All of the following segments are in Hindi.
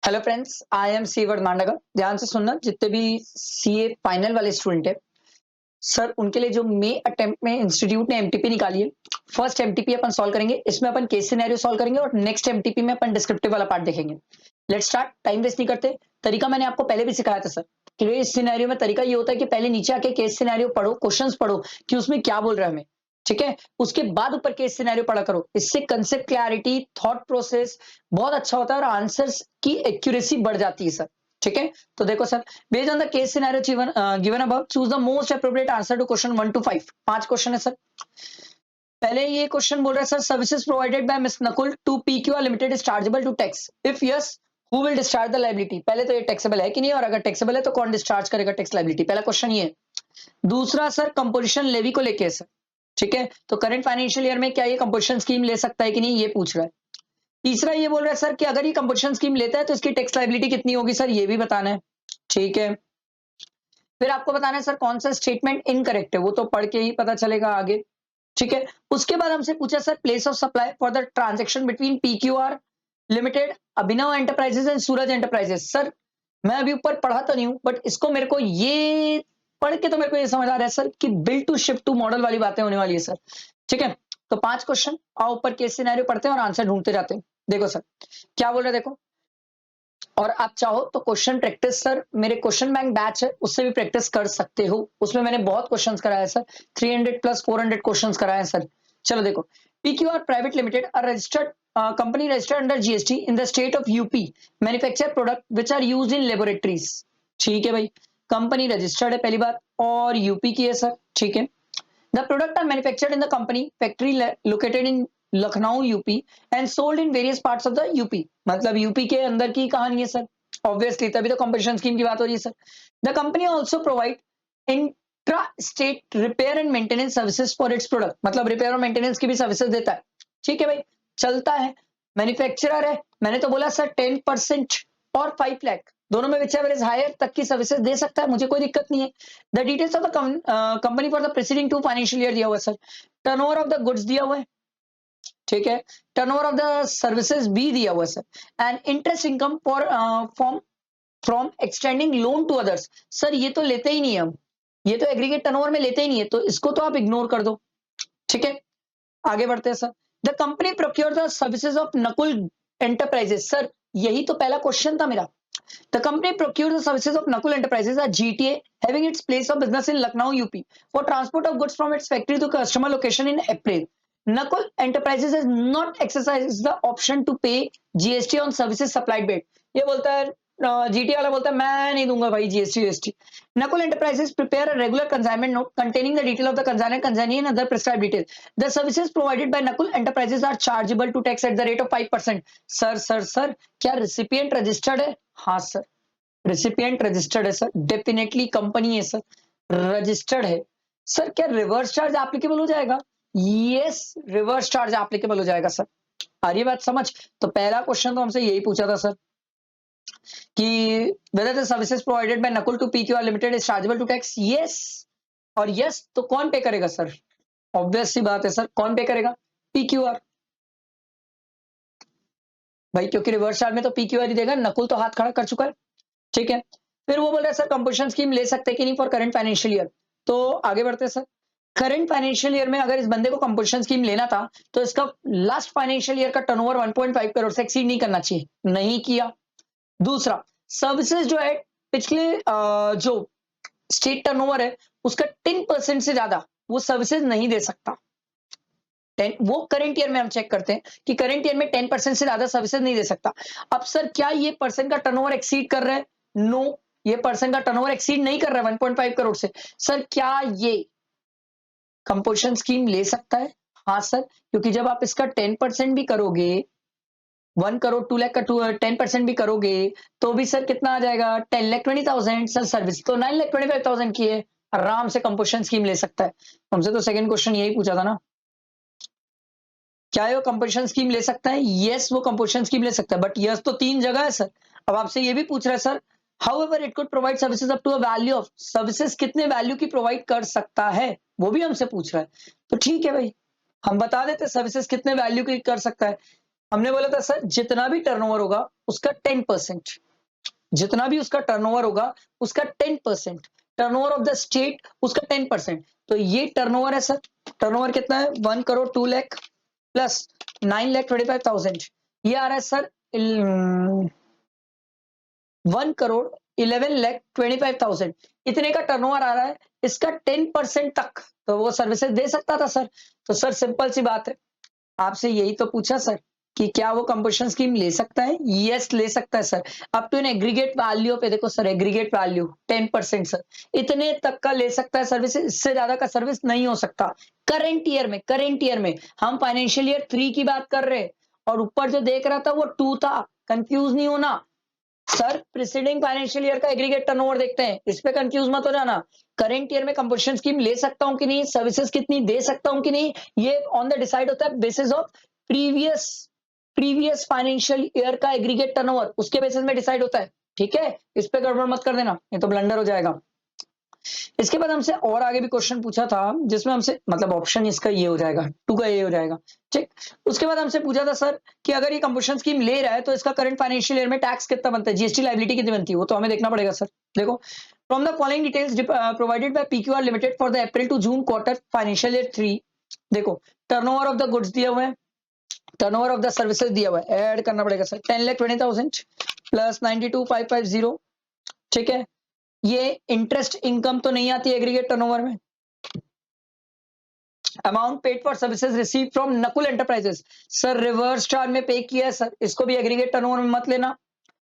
हेलो फ्रेंड्स, आई एम सीवर्ड मांडगा। ध्यान से सुनना, जितने भी सीए फाइनल वाले स्टूडेंट है सर, उनके लिए जो मे अटेम्प्ट में इंस्टीट्यूट ने एमटीपी निकाली है, फर्स्ट एमटीपी अपन सॉल्व करेंगे। इसमें अपन केस सिनेरियो सॉल्व करेंगे और नेक्स्ट एमटीपी में अपन डिस्क्रिप्टिव वाला पार्ट देखेंगे। लेट्स स्टार्ट, टाइम वेस्ट नहीं करते। तरीका मैंने आपको पहले भी सिखाया था सर। केस सिनेरियो में तरीका ये होता है कि पहले नीचे आके केस सिनेरियो पढ़ो, क्वेश्चंस पढ़ो कि उसमें क्या बोल रहा है हमें, ठीक है। उसके बाद ऊपर केस सिनेरियो पढ़ा करो। इससे कंसेप्ट क्लैरिटी, थॉट प्रोसेस बहुत अच्छा होता है और आंसर्स की एक्यूरेसी बढ़ जाती है सर, ठीक है। तो देखो sir, based on the case scenario given above, choose the most appropriate answer to question 1 to 5। 5 question है सर। पहले ये क्वेश्चन बोल रहा है sir, services provided by Miss Nakul to PQR limited is chargeable to tax? If yes, who will discharge the liability? पहले तो ये टैक्सेबल है कि नहीं, और अगर टैक्सेबल है तो कौन डिस्चार्ज करेगा टैक्स लायबिलिटी? पहला क्वेश्चन ये है। दूसरा सर, कंपोजिशन लेवी को लेके सर, ठीक है। तो करंट फाइनेंशियल ईयर में क्या ये कंपोजिशन स्कीम ले सकता है कि नहीं, ये पूछ रहा है। तीसरा ये बोल रहा है सर कि अगर ये कंपोजिशन स्कीम लेता है तो इसकी टैक्स लायबिलिटी कितनी होगी सर, ये भी बताना है, ठीक है। फिर आपको बताना है सर कौन सा स्टेटमेंट इनकरेक्ट है, वो तो पढ़ के ही पता चलेगा आगे, ठीक है। उसके बाद हमसे पूछा sir, place of supply for the transaction between PQR limited, Abhinav enterprises and Suraj enterprises. Sir मैं अभी ऊपर पढ़ा तो नहीं हूं, बट इसको मेरे को ये पढ़ के तो मेरे को ये समझ आ रहा है सर कि build to shift to model वाली बातें होने वाली है सर, ठीक है। तो 5 क्वेश्चन, आओ ऊपर केस सिनेरियो पढ़ते हैं और आंसर ढूंढते जाते हैं। देखो सर क्या बोल रहे हैं, देखो। और आप चाहो तो क्वेश्चन प्रैक्टिस सर, मेरे क्वेश्चन बैंक बैच है, उससे भी प्रैक्टिस कर सकते हो। उसमें मैंने बहुत क्वेश्चंस कराए सर, 300 प्लस 400 क्वेश्चंस कराए सर। चलो देखो, PQR private limited, a registered company registered under GST in the state of UP, manufacture product which are used in laboratories। ठीक है भाई, कंपनी रजिस्टर्ड है पहली बात, और यूपी की है सर, ठीक है। The product are manufactured in the company factory located in Lucknow UP and sold in various parts of the UP. मतलब यूपी के अंदर की कहानी है सर, ऑब्वियसली तभी तो कंपटीशन स्कीम की बात हो रही है sir. The company also provide intra state repair and maintenance services for its product, मतलब रिपेयर और मेंटेनेंस की भी सर्विसेज देता है, ठीक है भाई, चलता है। मैन्युफैक्चरर है, मैंने तो बोला सर 10% और 5 लाख दोनों में विच एवर इज हायर तक की सर्विसेज दे सकता है, मुझे कोई दिक्कत नहीं है। The details of the company for the preceding 2 financial year दिया हुआ है sir. Turnover of the goods दिया हुआ है, ठीक है। टर्नओवर ऑफ द सर्विसेज भी दिया हुआ है sir. And interest income for from extending loan to others. Sir ये तो लेते ही नहीं है हम, ये तो एग्रीगेट टर्नओवर में लेते ही नहीं है, तो इसको तो आप इग्नोर कर दो, ठीक है। आगे बढ़ते हैं sir. The company procure the services of Nakul enterprises. Sir यही तो पहला क्वेश्चन था मेरा। The company procured the services of Nakul Enterprises, a GTA, having its place of business in Lucknow, UP, for transport of goods from its factory to customer location in April. Nakul Enterprises has not exercised the option to pay GST on services supplied by it. ये बोलता है जीटी वाला बोलता है मैं नहीं दूंगा भाई GST. Nakul Enterprises prepare a regular consignment note containing the detail of the consignant, consignee and other prescribed details. The services provided by Nakul Enterprises are chargeable to tax at the rate of 5%. Sir क्या रिसिपिएंट रजिस्टर्ड है? हाँ सर, रिसिपिएंट रजिस्टर्ड है सर, डेफिनेटली कंपनी है सर, रजिस्टर्ड है सर। क्या रिवर्स चार्ज एप्लीकेबल हो जाएगा? यस, रिवर्स चार्ज एप्लीकेबल हो जाएगा सर। आ रही बात समझ? तो पहला क्वेश्चन तो हमसे यही पूछा था सर कि whether the services provided by Nakul to PQR Limited is chargeable to tax? Yes, और yes तो कौन पे करेगा सर? ऑब्वियस सी बात है सर, कौन पे करेगा? PQR भाई, क्योंकि रिवर्स चार्ज में तो PQR ही देगा, नकुल तो हाथ खड़ा कर चुका है, ठीक है। फिर वो बोल रहा है सर कंपोजिशन स्कीम ले सकते हैं कि नहीं फॉर करंट फाइनेंशियल ईयर। तो आगे बढ़ते हैं सर। करंट फाइनेंशियल ईयर में अगर इस बंदे को कंपोजिशन स्कीम लेना था तो इसका लास्ट फाइनेंशियल ईयर का टर्नओवर 1.5 करोड़ से एक्सीड नहीं करना चाहिए, नहीं किया। दूसरा, सर्विसेज जो है पिछले जो स्टेट टर्नओवर है उसका 10% से ज्यादा वो सर्विसेज नहीं दे सकता। वो करंट ईयर में हम चेक करते हैं कि करंट ईयर में 10% से ज्यादा सर्विसेज नहीं दे सकता। अब सर क्या ये पर्सन का टर्नओवर एक्सीड कर रहा है? नो, ये पर्सन का टर्नओवर एक्सीड नहीं कर रहा है 1.5 करोड़ से। सर क्या ये कंपोजिशन स्कीम ले सकता है? हाँ सर, क्योंकि जब आप इसका 10% भी करोगे, 1 करोड़ 2 लाख का 10% भी करोगे तो भी सर कितना आ जाएगा? 10,20,000। सर सर्विस तो 9,25,000 की है, आराम से कंपोजिशन स्कीम ले सकता है। हमसे तो सेकंड क्वेश्चन यही पूछा था ना, क्या वो कंपोजिशन स्कीम ले सकता है? यस, वो कंपोजिशन स्कीम ले सकता है, बट यस तो 3 जगह है सर। अब आपसे ये भी पूछ रहा है sir, however it could provide services up to a value of, services कितने वैल्यू की प्रोवाइड कर सकता है, वो भी हमसे पूछ रहा है। तो ठीक है भाई, हम बता देते सर्विसेज कितने वैल्यू की कर सकता है। हमने बोला था सर जितना भी टर्नओवर होगा उसका 10%, जितना भी उसका टर्नओवर होगा उसका 10%, टर्नओवर ऑफ द स्टेट उसका 10%। तो ये टर्नओवर है सर, टर्नओवर कितना है 1 करोड़ 2 लाख प्लस 9,25,000, ये आ रहा है सर 1 करोड़ 11,25,000, इतने का टर्नओवर आ रहा है, इसका 10% तक तो वो सर्विसेज दे सकता था सर। तो सर सिंपल सी बात है, आपसे यही तो पूछा सर कि क्या वो कंपोजिशन स्कीम ले सकता है? यस ले सकता है sir. Up to an aggregate value पे देखो सर, एग्रीगेट वैल्यू 10% सर, इतने तक का ले सकता है सर्विस, इससे ज्यादा का सर्विस नहीं हो सकता। करंट ईयर में हम फाइनेंशियल ईयर 3 की बात कर रहे हैं और ऊपर जो देख रहा था वो 2 था, कंफ्यूज नहीं होना सर। प्रीसीडिंग फाइनेंशियल ईयर का एग्रीगेट टर्नओवर देखते हैं, इस पे कंफ्यूज मत हो जाना। करंट ईयर में कंपोजिशन स्कीम ले सकता हूं कि नहीं, सर्विसेज कितनी दे सकता हूं कि नहीं, ये ऑन द डिसाइड होता है basis of previous financial year का एग्रीगेट टर्नओवर, उसके बेसिस में डिसाइड होता है। ठीक है, इस पे गड़बड़ मत कर देना, ये तो ब्लंडर हो जाएगा। इसके बाद हमसे और आगे भी क्वेश्चन पूछा था जिसमें हमसे मतलब ऑप्शन इसका ये हो जाएगा, 2 का ये हो जाएगा। ठीक, उसके बाद हमसे पूछा था सर कि अगर ये कंपोजिशन स्कीम ले रहा है तो इसका करंट फाइनेंशियल ईयर में टैक्स कितना बनता है, जीएसटी लायबिलिटी कितनी बनती है, वो तो हमें देखना पड़ेगा सर। देखो, from the following details provided by PQR limited for the April to June quarter financial year 3, देखो टर्नओवर ऑफ द गुड्स दिया हुआ है, टर्नओवर ऑफ द सर्विसेज दिया हुआ है, ऐड करना पड़ेगा सर 10,20,000 प्लस 92,550। ठीक है, ये इंटरेस्ट इनकम तो नहीं आती एग्रीगेट टर्नओवर में। Amount paid for services receive from Nakul enterprises, sir reverse charge में पे किया है सर, इसको भी एग्रीगेट टर्नओवर में मत लेना।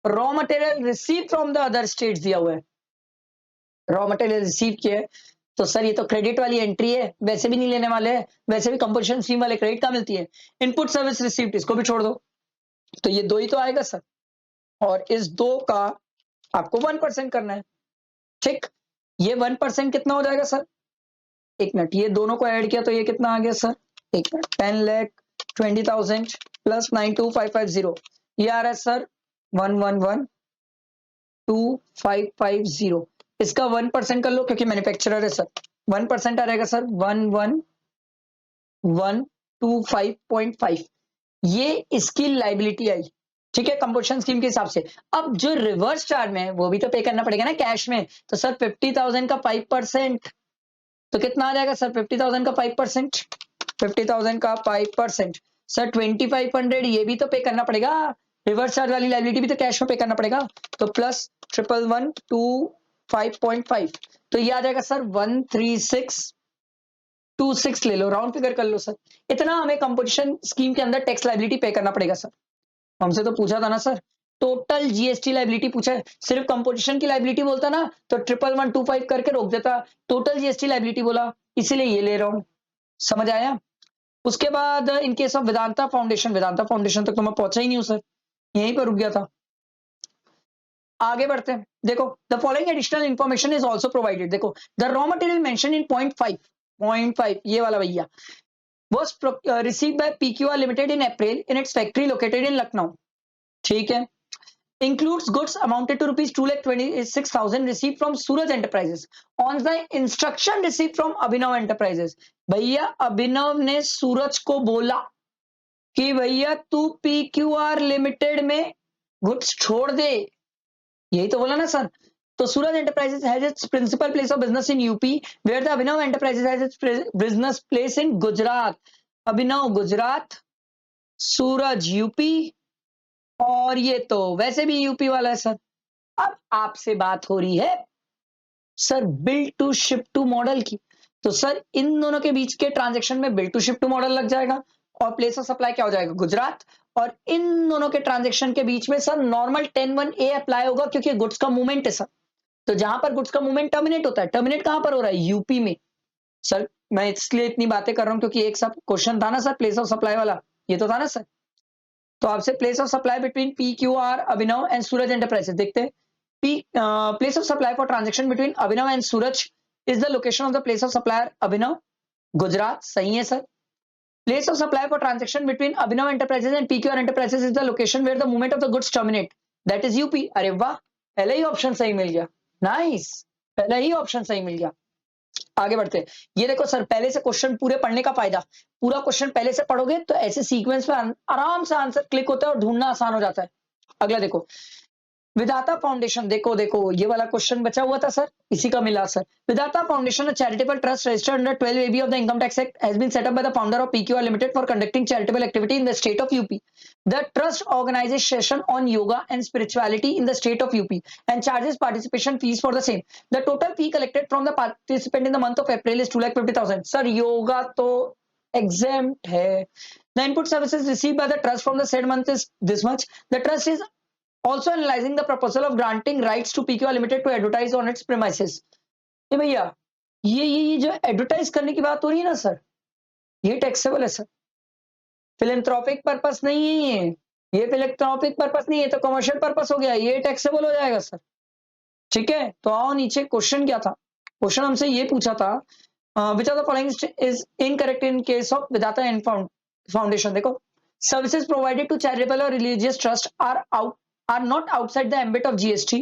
Raw material receive from the other states दिया हुआ है, रॉ मटेरियल रिसीव किया है, तो सर ये तो क्रेडिट वाली एंट्री है, वैसे भी नहीं लेने वाले हैं, वैसे भी कंपोजिशन स्कीम वाले क्रेडिट का मिलती है। इनपुट सर्विस रिसीव्ड, इसको भी छोड़ दो, तो ये 2 ही तो आएगा सर, और इस 2 का आपको 1% करना है। ठीक, ये 1% कितना हो जाएगा सर, एक मिनट, ये दोनों को ऐड किया तो ये कितना आ गया सर, एक मिनट, 10,20,000 प्लस 92,550, ये आ रहा है सर 111,2550, इसका 1% कर लो क्योंकि मैन्युफैक्चरर है सर, 1% आ रहेगा सर 11,125.5, ये इसकी लाइबिलिटी आई। ठीक है, कंपोजिशन स्कीम के हिसाब से। अब जो रिवर्स चार्ज में है वो भी तो पे करना पड़ेगा ना कैश में, तो सर 50,000 का 5%, तो कितना आ जाएगा सर 50,000 का 5%, 50,000 का 5% सर 2,500, ये भी तो पे करना पड़ेगा, रिवर्स चार्ज वाली लायबिलिटी भी तो कैश में पे करना पड़ेगा, तो प्लस 11,125.5, तो ये आ जाएगा सर 13626 ले लो, राउंड फिगर कर लो सर, इतना हमें कंपोजिशन स्कीम के अंदर टैक्स लायबिलिटी पे करना पड़ेगा सर। हमसे तो पूछा था ना सर, टोटल जीएसटी लायबिलिटी पूछा है, सिर्फ कंपोजिशन की लायबिलिटी बोलता ना तो 11,125 करके रोक देता, टोटल जीएसटी लायबिलिटी बोला, इसीलिए ये ले रहा हूं, समझ आया। उसके बाद इन case of Vedanta foundation, Vedanta foundation तक तो मैं पहुंचा ही नहीं हूं सर, यहीं पर रुक गया था। आगे बढ़ते हैं, देखो the following additional information is also provided, देखो the raw material mention in point 5 ये वाला भैया was received by PQR Limited in April in its factory located in Lucknow, ठीक है, includes goods amounted to rupees 2,26,000 received from Suraj Enterprises on the instruction received from Abhinav Enterprises। भैया अभिनव ने सूरज को बोला कि भैया तू PQR लिमिटेड में गुड्स छोड़ दे, यही तो बोला ना सर। तो Suraj enterprises has its principal place of business in UP where the Abhinav enterprises has its business place in Gujarat, Abhinav Gujarat, Suraj UP, और ये तो वैसे भी यूपी वाला है सर। अब आपसे बात हो रही है sir bill to ship to model की, तो सर इन दोनों के बीच के ट्रांजेक्शन में bill to ship to model लग जाएगा और प्लेस ऑफ सप्लाई क्या हो जाएगा गुजरात, और इन दोनों के ट्रांजेक्शन के बीच में सर नॉर्मल 10(1)(a अप्लाई होगा क्योंकि गुड्स का मूवमेंट है सर। तो जहां पर गुड्स का मूवमेंट टर्मिनेट होता है, टर्मिनेट कहां पर हो रहा है, यूपी में। सर मैं इसलिए इतनी बातें कर रहा हूं क्योंकि एक सब क्वेश्चन था ना सर प्लेस ऑफ सप्लाई वाला, ये तो था ना सर। तो आपसे place of supply between PQR Abhinav and Suraj enterprises देखते हैं। Place of supply for transaction between Abhinav and Suraj is the location of the place of supplier Abhinav, Gujarat, सही है sir. Place of supply for transaction between Abhinav enterprises and PQR enterprises is the location where the movement of the goods terminate, that is UP. अरे वाह, पहले ही ऑप्शन सही मिल गया, नाइस, पहले ही ऑप्शन सही मिल गया। आगे बढ़ते हैं। ये देखो सर, पहले से क्वेश्चन पूरे पढ़ने का फायदा, पूरा क्वेश्चन पहले से पढ़ोगे तो ऐसे सीक्वेंस में आराम से आंसर क्लिक होता है और ढूंढना आसान हो जाता है। अगला देखो, विधाता फाउंडेशन, देखो देखो ये वाला क्वेश्चन बचा हुआ था सर, इसी का मिला सर। विधाता foundation, a charitable trust registered under 12 AB of the Income Tax Act, has been set up by the founder of PQR Limited for conducting charitable activity in the state of UP. The trust organizes session on yoga and spirituality in the state of UP and charges participation fees for the same. The total fee collected from the participant in the month of April is 2,50,000. Sir, yoga तो exempt है. The input services received by the trust from the said month is this much. The trust is also analyzing the proposal of granting rights to PQR Limited to advertise on its premises. ये भैया, ये जो एडवर्टाइज करने की बात हो रही है ना सर, ये टैक्सेबल है सर, फिलेंथ्रोपिक पर्पस नहीं है ये फिलेंथ्रोपिक पर्पस नहीं है, तो कमर्शियल पर्पस हो गया, ये टैक्सेबल हो जाएगा सर। ठीक है, तो आओ नीचे, क्वेश्चन क्या था? क्वेश्चन हमसे ये पूछा था, which of the following is incorrect in case of Vidhata and foundation. देखो, सर्विसेज प्रोवाइडेड टू चैरिटेबल और religious trust are not outside the ambit of GST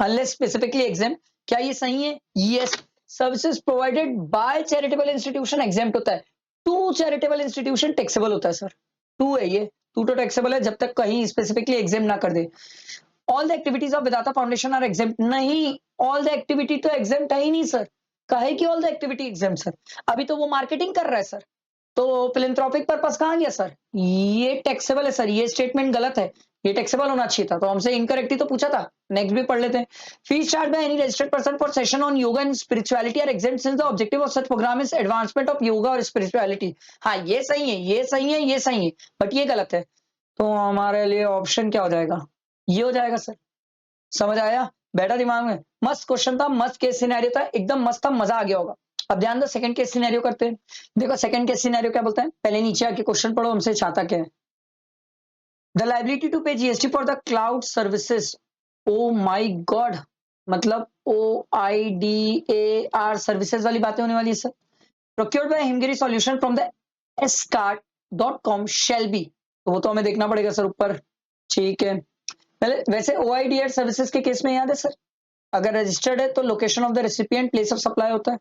unless specifically exempt. क्या ये सही है? Yes. Services provided by charitable institution exempt होता है, to charitable institution taxable होता है सर, to है ये, to तो taxable है जब तक कहीं specifically exempt ना कर दे। All the activities of Vedanta Foundation are exempt, नहीं, all the activity तो exempt है ही नहीं सर, काहे कि all the activity exempt sir, अभी तो वो मार्केटिंग कर रहा है सर, तो फिलेंथ्रोपिक पर्पस कहां गया सर? ये टैक्सेबल है सर, ये स्टेटमेंट गलत है, ये टैक्सेबल होना चाहिए था, तो हमसे इनकरेक्ट ही तो पूछा था। नेक्स्ट भी पढ़ लेते हैं। Fees charge by any registered person for session on yoga and spirituality are exempt since the objective of such program is advancement of yoga और स्पिरिचुअलिटी। हाँ, ये सही है, ये सही है, ये सही है, बट ये गलत है, तो हमारे लिए ऑप्शन क्या हो जाएगा? ये हो जाएगा सर। समझ आया? बैठा दिमाग में? मस्त क्वेश्चन था, मस्त केस सिनेरियो था, एकदम मस्त था, मजा आ गया होगा। अब ध्यान दो, सेकंड केस सिनेरियो करते हैं। देखो सेकंड केस सिनेरियो क्या बोलता है, पहले नीचे आके क्वेश्चन पढ़ो, हमसे चाहता क्या है। द लाइबिलिटी टू पे GST for the cloud services, oh my God, मतलब OIDAR सर्विसेज वाली बातें होने वाली है sir. Procured by Himgiri solution from the scart.com shall be, तो वो तो हमें देखना पड़ेगा सर ऊपर। ठीक है, पहले वैसे OIDAR सर्विसेज के केस में याद है सर, अगर रजिस्टर्ड है तो location of the recipient, place of supply होता है।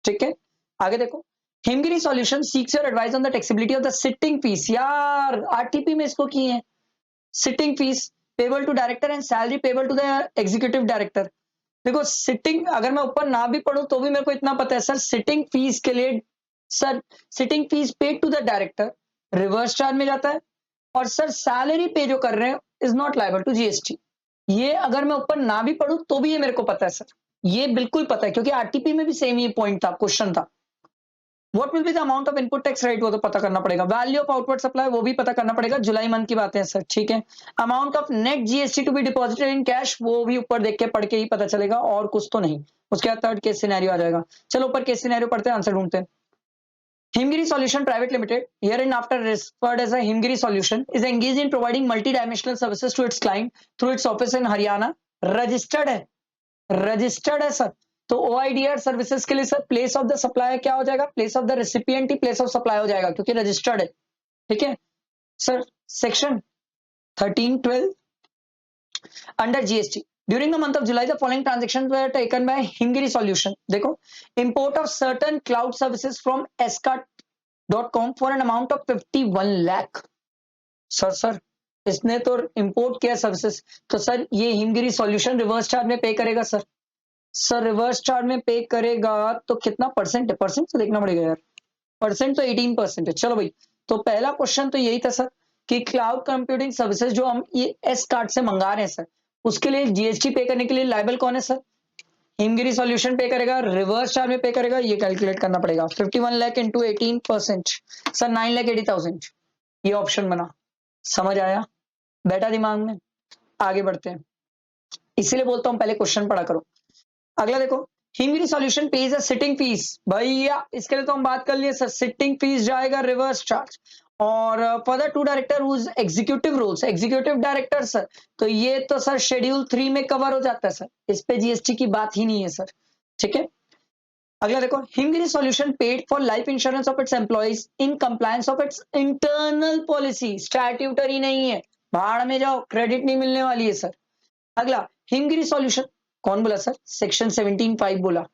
ठीक है, आगे देखो, Himgiri solution seeks your advice on the taxability of the sitting fees. यार आरटीपी में इसको किए हैं, sitting fees payable to director and salary payable to the executive director. देखो सिटिंग, अगर मैं ऊपर ना भी पढ़ूं तो भी मेरे को इतना पता है सर, सिटिंग फीस के लिए sir, sitting fees paid to the director reverse charge में जाता है, और सर सैलरी पे जो कर रहे हैं is not liable to GST. ये अगर मैं ऊपर ना भी पढ़ूं तो भी ये मेरे को पता है सर, ये बिल्कुल पता है, क्योंकि आरटीपी में भी सेम ये पॉइंट था, क्वेश्चन था। What will be the amount of input tax right, वो तो पता करना पड़ेगा। वैल्यू ऑफ आउटवर्ड सप्लाई, वो भी पता करना पड़ेगा, जुलाई मंथ की बातें हैं सर। ठीक है, amount of net GST to be deposited in cash, वो भी ऊपर देख के पढ़ के ही पता चलेगा, और कुछ तो नहीं। उसके बाद थर्ड केस सिनेरियो आ जाएगा। चलो ऊपर केस सिनेरियो पढ़ते हैं, आंसर ढूंढते हैं। Himgiri Solution Private Limited, hereinafter referred as a Himgiri Solution, is engaged in providing multi-dimensional services to its client through its office in Haryana. Registered है, रजिस्टर्ड है सर। तो OIDR सर्विसेज के लिए sir place of the supply क्या हो जाएगा? Place of the recipient he place of supply हो जाएगा, क्योंकि रजिस्टर्ड है। ठीक है sir, section 1312 under GST. During the month of July, the following transactions were taken by Himgiri Solution. देखो, import of certain cloud services from scart.com for an amount of 51 lakh. Sir इसने तो इंपोर्ट किया सर्विसेज, तो सर ये हिमगिरी सॉल्यूशन रिवर्स चार्ज में पे करेगा सर। सर रिवर्स चार्ज में पे करेगा तो कितना परसेंट है? परसेंट तो देखना पड़ेगा यार, परसेंट तो 18% है। चलो भाई, तो पहला क्वेश्चन तो यही था सर कि क्लाउड कंप्यूटिंग सर्विसेज जो हम ये S-Cart से मंगा रहे हैं सर, उसके लिए जीएसटी पे करने के लिए लाइबल कौन है सर? हिमगिरी सॉल्यूशन पे करेगा, रिवर्स चार्ज में पे करेगा, ये कैलकुलेट करना पड़ेगा। 51 लाख इंटू 18% सर 9,80,000, ये ऑप्शन बना। समझ आया? बैठा दिमाग में? आगे बढ़ते हैं, इसीलिए बोलता हूं पहले क्वेश्चन पढ़ा करो। अगला देखो, Himgiri solution pays a sitting fees. भैया इसके लिए तो हम बात कर लिए सर, सिटिंग फीस जाएगा रिवर्स चार्ज। और for the two director whose executive roles, executive director sir, तो ये तो सर शेड्यूल 3 में कवर हो जाता है सर, इस पे जीएसटी की बात ही नहीं है सर। ठीक है, अगला देखो, Himgiri solution paid for life insurance of its employees in compliance of its internal policy. Statutory नहीं है, भाड़ में जाओ, क्रेडिट नहीं मिलने वाली है सर। अगला, हिमगिरी सॉल्यूशन कौन बोला सर? सेक्शन 17(5) बोला।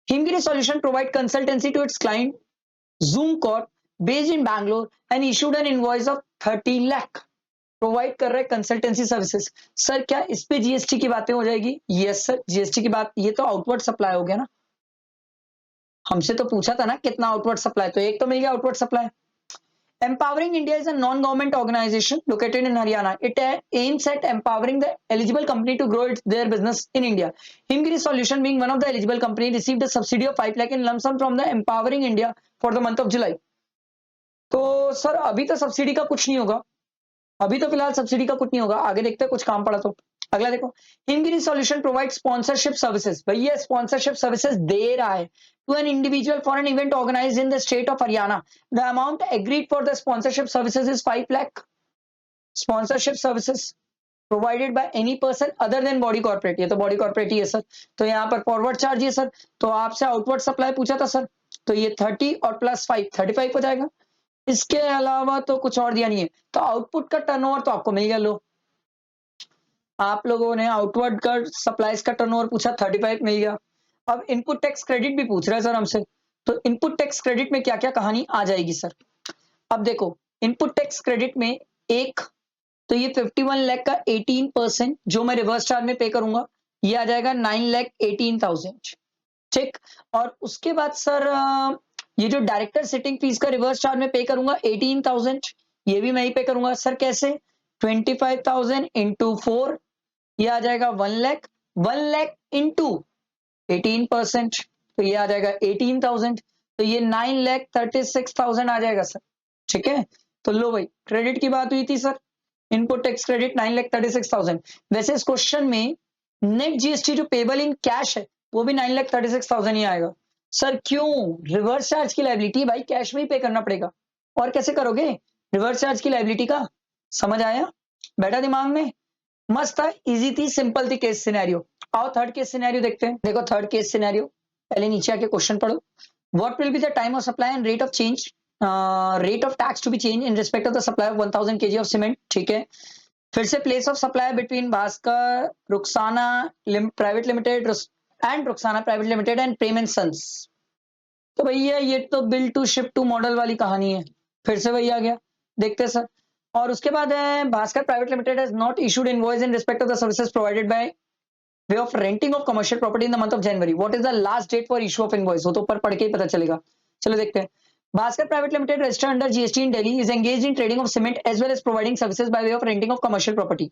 Himgiri Solution provide consultancy to its client Zoom Corp based in Bangalore and issued an invoice of 30 lakh. Provide कर रहे हैं कंसल्टेंसी सर्विसेज। सर क्या इस पे जीएसटी की बातें हो जाएगी? यस सर, जीएसटी की बात, ये तो आउटवर्ड सप्लाई हो गया ना, हमसे तो पूछा था ना कितना आउटवर्ड सप्लाई, तो एक तो मिल गया outward supply. Empowering India is a non-government organization located in Haryana. It aims at empowering the eligible company to grow their business in India. Himgiri Solution, being one of the eligible company, received a subsidy of 5 lakh in lump sum from the Empowering India for the month of July. तो सर अभी तो सब्सिडी का कुछ नहीं होगा, अभी तो फिलहाल सब्सिडी का कुछ नहीं होगा, आगे देखते हैं कुछ काम पड़ा तो। अगला देखो, Himgiri solution provide sponsorship services. भैया स्पॉन्सरशिप सर्विसेज दे रहा है to an individual for an event organised in the state of Haryana. The amount agreed for the sponsorship services is 5 lakh. Sponsorship services provided by any person other than body corporate. ये तो बॉडी कॉर्पोरेट ही है सर, तो यहाँ पर फॉरवर्ड चार्ज है सर, तो आपसे आउटवर्ड सप्लाई पूछा था सर, तो ये 30 और प्लस 5 35 हो जाएगा। इसके अलावा तो कुछ और दिया नहीं है, तो आउटपुट का टर्नओवर तो आपको मिल गया। लो, आप लोगों ने आउटवर्ड का सप्लाईज का टर्नओवर पूछा, 35 मिल गया। अब इनपुट टैक्स क्रेडिट भी पूछ रहा है सर हमसे, तो इनपुट टैक्स क्रेडिट में क्या क्या कहानी आ जाएगी सर? अब देखो, इनपुट टैक्स क्रेडिट में एक तो ये 51 लाख का 18% जो मैं रिवर्स चार्ज में पे करूंगा, ये आ जाएगा 9,18,000। ठीक, और उसके बाद सर ये जो डायरेक्टर सिटिंग फीस का रिवर्स चार्ज में पे करूंगा 18,000, ये भी मैं ही पे करूंगा सर। कैसे? 25,000 इंटू 4, ये आ जाएगा 1 लाख। 1 लाख इंटू 18%, तो ये आ जाएगा 18,000, तो ये 9,36,000 आ जाएगा सर। ठीक है, तो लो भाई, क्रेडिट की बात हुई थी सर, इनपुट टैक्स क्रेडिट 9,36,000। वैसे इस क्वेश्चन में नेट जीएसटी जो पेबल इन कैश है वो भी 9,36,000 ही आएगा सर। क्यों? रिवर्स चार्ज की लायबिलिटी भाई कैश में ही पे करना पड़ेगा, और कैसे करोगे रिवर्स चार्ज की लायबिलिटी का? समझ आया? बैठा दिमाग में? मस्त था, इजी थी, सिंपल थी केस सिनेरियो। आओ थर्ड केस सिनेरियो देखते हैं। देखो थर्ड केस सिनेरियो, पहले नीचे आके क्वेश्चन पढ़ो। What will be the time of supply and rate of change, rate of tax to be change in respect of the supply of 1000 kg of cement. ठीक है, फिर से place of supply between Bhaskar Rukhsana private limited and Rukhsana private limited and Prem and sons. तो भैया ये तो bill to ship to model वाली कहानी है, फिर से वही आ गया, देखते हैं सर। और उसके बाद है Bhaskar private limited has not issued invoice in respect of the services provided by way of renting of commercial property in the month of January. What is the last date for issue of invoice? वो तो ऊपर पढ़ के ही पता चलेगा। चलो देखते हैं। Bhaskar Private Limited, registered under GST in Delhi, is engaged in trading of cement as well as providing services by way of renting of commercial property.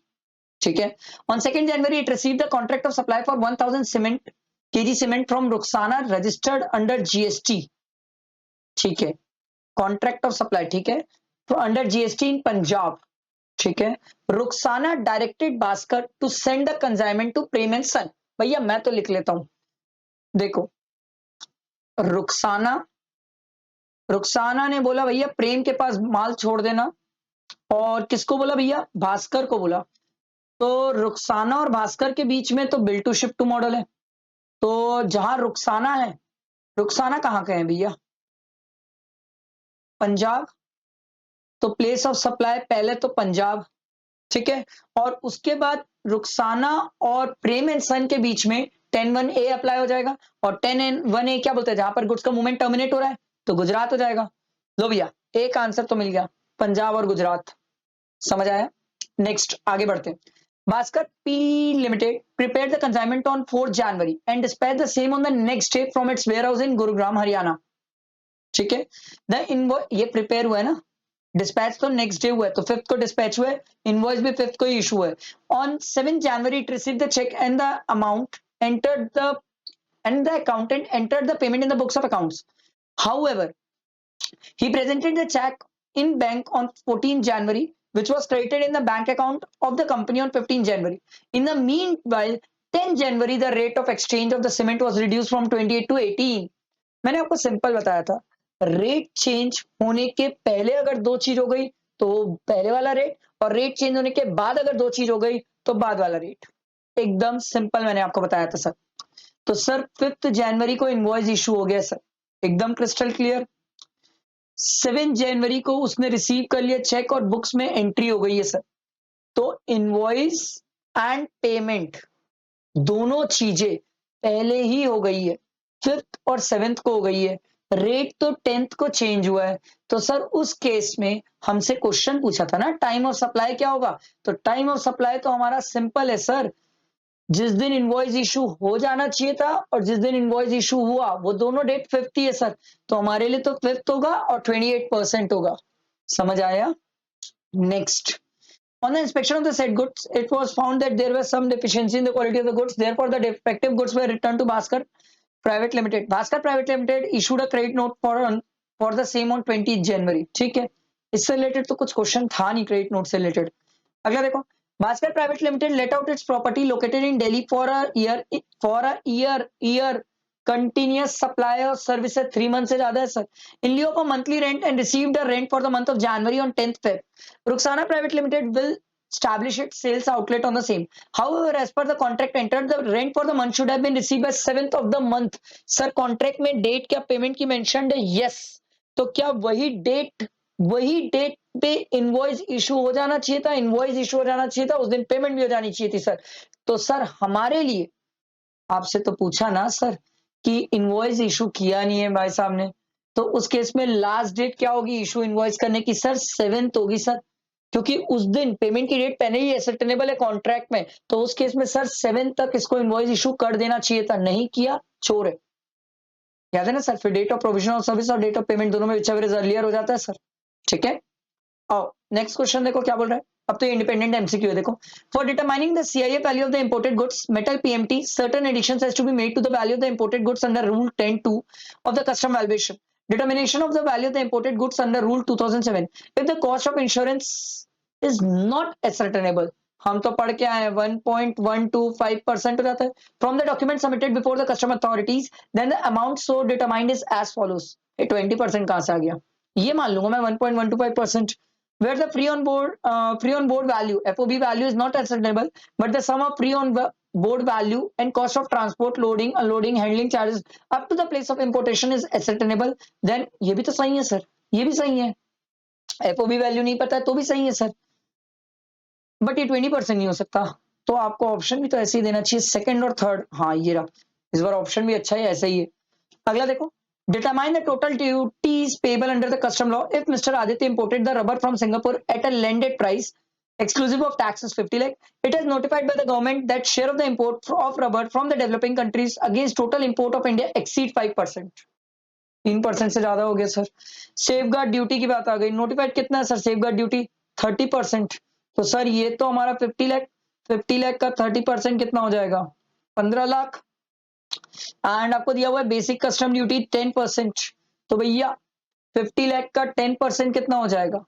ठीक है, on 2nd January it received the contract of supply for 1000 cement kg cement from Rukhsana registered under GST. ठीक है, contract of supply, ठीक है, under GST in Punjab. ठीक है, Rukhsana directed Bhaskar to send the consignment to Prem and Son. भैया मैं तो लिख लेता हूं, देखो रुखसाना ने बोला भैया प्रेम के पास माल छोड़ देना, और किसको बोला भैया? भास्कर को बोला। तो रुखसाना और भास्कर के बीच में तो bill to ship to model है, तो जहां रुखसाना है, रुखसाना कहां के हैं भैया? पंजाब, तो प्लेस ऑफ सप्लाई पहले तो पंजाब। ठीक है, और उसके बाद रुखसाना और प्रेम एंड सन के बीच में 10(1)A अप्लाई हो जाएगा, और 10(1)A क्या बोलते हैं? जहां पर गुड्स का मूवमेंट टर्मिनेट हो रहा है, तो गुजरात हो जाएगा। लो भैया एक आंसर तो मिल गया, पंजाब और गुजरात। समझ आया? नेक्स्ट आगे बढ़ते हैं। Bhaskar P Limited prepared the consignment on 4th January and dispatched the same on the next day from its warehouse in Gurugram, Haryana. ठीक है, द इनवॉइस ये प्रिपेयर हुआ है ना, डिस्पैच तो नेक्स्ट डे हुआ है, तो 5th को डिस्पैच हुआ है, इनवॉइस भी 5th को ही इशू है। On 7 January it received the check and the amount entered the and the accountant entered the payment in the books of accounts. However, he presented the check in bank on 14 January, which was credited in the bank account of the company on 15 January. In the meanwhile, 10 January, the rate of exchange of the cement was reduced from 28 to 18. मैंने आपको सिंपल बताया था, रेट चेंज होने के पहले अगर दो चीज हो गई तो पहले वाला रेट, और रेट चेंज होने के बाद अगर दो चीज हो गई तो बाद वाला रेट। एकदम सिंपल मैंने आपको बताया था सर। तो सर 5 जनवरी को इनवॉइस इशू हो गया सर, एकदम क्रिस्टल क्लियर। 7 जनवरी को उसने रिसीव कर लिया चेक और बुक्स में एंट्री हो गई है सर। तो इनवॉइस एंड पेमेंट दोनों चीजें पहले ही हो गई है, 5th और 7th को हो गई है, रेट तो 10th को चेंज हुआ है, तो सर उस केस में हमसे क्वेश्चन पूछा था ना टाइम ऑफ सप्लाई क्या होगा, तो टाइम ऑफ सप्लाई तो हमारा सिंपल है सर, जिस दिन इनवॉइस इशू हो जाना चाहिए था और जिस दिन इनवॉइस इशू हुआ वो दोनों डेट 5th ही है सर, तो हमारे लिए तो 5th होगा और 28% होगा। समझ आया? Next, on the inspection of the said goods, it was found that there was some deficiency in the quality of the goods. Therefore, the defective goods were returned to Bhaskar Private Limited. Bhaskar Private Limited issued a credit note for the same on 20 January. ठीक है, इससे रिलेटेड तो कुछ क्वेश्चन था नहीं क्रेडिट नोट से रिलेटेड। अगला देखो, Bhaskar Private Limited let out its property located in Delhi for a year continuous supply of services 3 months से ज्यादा है sir, in lieu of a monthly rent and received a rent for the month of January on 10th Feb. Ruxana Private Limited will establish its sales outlet on the same. However, as per the contract entered, the rent for the month should have been received by 7th of the month. Sir, contract में date क्या पेमेंट की mentioned है? Yes. तो क्या वही डेट पे इनवॉइस इशू हो जाना चाहिए था? इनवॉइस इशू हो जाना चाहिए था, उस दिन पेमेंट भी हो जानी चाहिए थी सर। तो सर हमारे लिए आपसे तो पूछा ना सर कि इनवॉइस इशू किया नहीं है भाई साहब ने, तो उस केस में लास्ट डेट क्या होगी इशू इनवॉइस करने की? सर 7th होगी सर, क्योंकि उस दिन पेमेंट की डेट पहले ही एसेप्टेबल है कॉन्ट्रैक्ट में, तो उस केस में सर 7th तक इसको इनवॉइस इशू कर देना चाहिए था, नहीं किया, चोर है। याद है ना सर? फिर date of provision of service और डेट ऑफ पेमेंट दोनों में व्हिचएवर इज अर्लियर हो जाता है सर। ठीक है, आओ नेक्स्ट क्वेश्चन देखो क्या बोल रहा है। अब तो इंडिपेंडेंट एमसीक्यू है, देखो। For determining the CIF value of the imported goods metal PMT certain additions has to be made to the value of the imported goods under rule 10(2) of the custom valuation. Determination of the value of the imported goods under Rule 2007. If the cost of insurance is not ascertainable, हम तो पढ़ के आए हैं 1.125% हो जाता है from the document submitted before the custom authorities, then the amount so determined is as follows. ये 20% कहाँ से आ गया? ये मान लूंगा मैं 1.125%, where the free on board value FOB value is not ascertainable, but the sum of free on board value and cost of transport, loading, unloading, handling charges up to the place of importation is ascertainable, then ये भी तो सही है सर, ये भी सही है। FOB वैल्यू नहीं पता है तो भी सही है सर, बट ये 20% नहीं हो सकता, तो आपको ऑप्शन भी तो ऐसे ही देना चाहिए, सेकंड और थर्ड। हाँ ये रहा, इस बार ऑप्शन भी अच्छा है, ऐसा ही है। अगला देखो, determine the total duties payable under the custom law if Mr. Aditya imported the rubber from Singapore at a landed price exclusive of taxes 50 lakh. It is notified by the government that share of the import of rubber from the developing countries against total import of India exceed 5%. 3% से ज्यादा हो गया सर। सेफगार्ड ड्यूटी की बात आ गई, नोटिफाइड कितना है सर सेफगार्ड ड्यूटी? 30%। तो सर ये तो हमारा 50 लाख का 30% कितना हो जाएगा? 15 लाख। एंड आपको दिया हुआ है बेसिक कस्टम ड्यूटी 10%, तो भैया 50 लाख का 10% कितना हो जाएगा?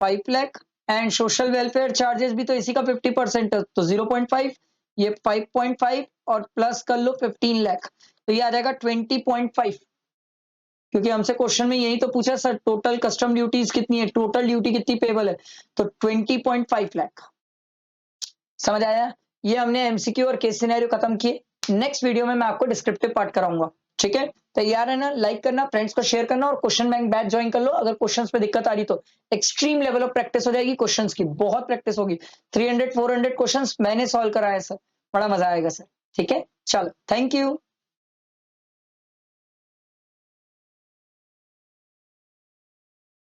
5 lakh. And social welfare charges भी तो इसी का 50% है, तो 0.5, ये 5.5 और प्लस कर लो 15 लाख, तो ये आ जाएगा 20.5, क्योंकि हमसे क्वेश्चन में यही तो पूछा सर टोटल कस्टम ड्यूटीज कितनी है, टोटल ड्यूटी कितनी पेबल है, तो 20.5 लाख। समझ आया? ये हमने एमसीक्यू और केस सिनेरियो खत्म किए। नेक्स्ट वीडियो में मैं आपको डिस्क्रिप्टिव पार्ट कराऊंगा। ठीक है, तैयार है ना? लाइक करना, फ्रेंड्स को शेयर करना और क्वेश्चन बैंक बैच ज्वाइन कर लो। अगर क्वेश्चंस पे दिक्कत आ रही तो एक्सट्रीम लेवल ऑफ प्रैक्टिस हो जाएगी, क्वेश्चंस की बहुत प्रैक्टिस होगी। 300-400 क्वेश्चंस मैंने सॉल्व कराए सर, बड़ा मजा आएगा सर। ठीक है, चलो थैंक यू।